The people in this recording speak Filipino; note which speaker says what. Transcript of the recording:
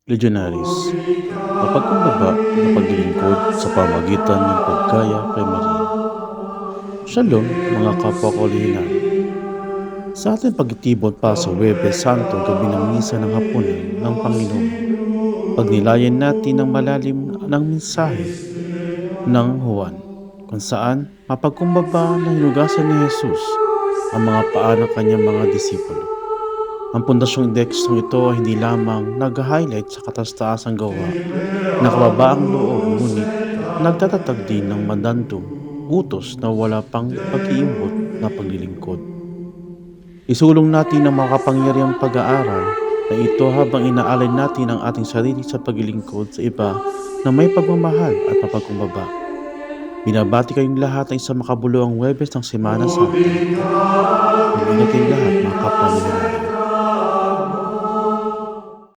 Speaker 1: Legionaries, mapagkumbaba na paglilingkod sa pamagitan ng pagkaya kay Maria. Shalom mga kapwa kolehiyo. Sa ating pagtitibon pa sa Huwebes Santo gabi ng misa ng hapunan ng Panginoon, pagnilayan natin ang malalim ng mensahe ng Juan, kung saan mapagkumbaba na hinugasan ni Jesus ang mga paa ng kanyang mga disipulo. Ang pundasyong tekstong ito ay hindi lamang nag-highlight sa kataas-taasang gawa na kababaang loob, ngunit nagtatatag din ng mandandong utos na wala pang pag-iimbot na paglilingkod. Isulong natin ang makapangyarihang pag-aaral na ito habang inaalay natin ang ating sarili sa paglilingkod sa iba na may pagmamahal at mapagkumbaba. Binabati kayong lahat ng isang makabuluhang Huwebes ng Semana Santa. Mag-ingat kayong lahat mga kapwa Legionaryo.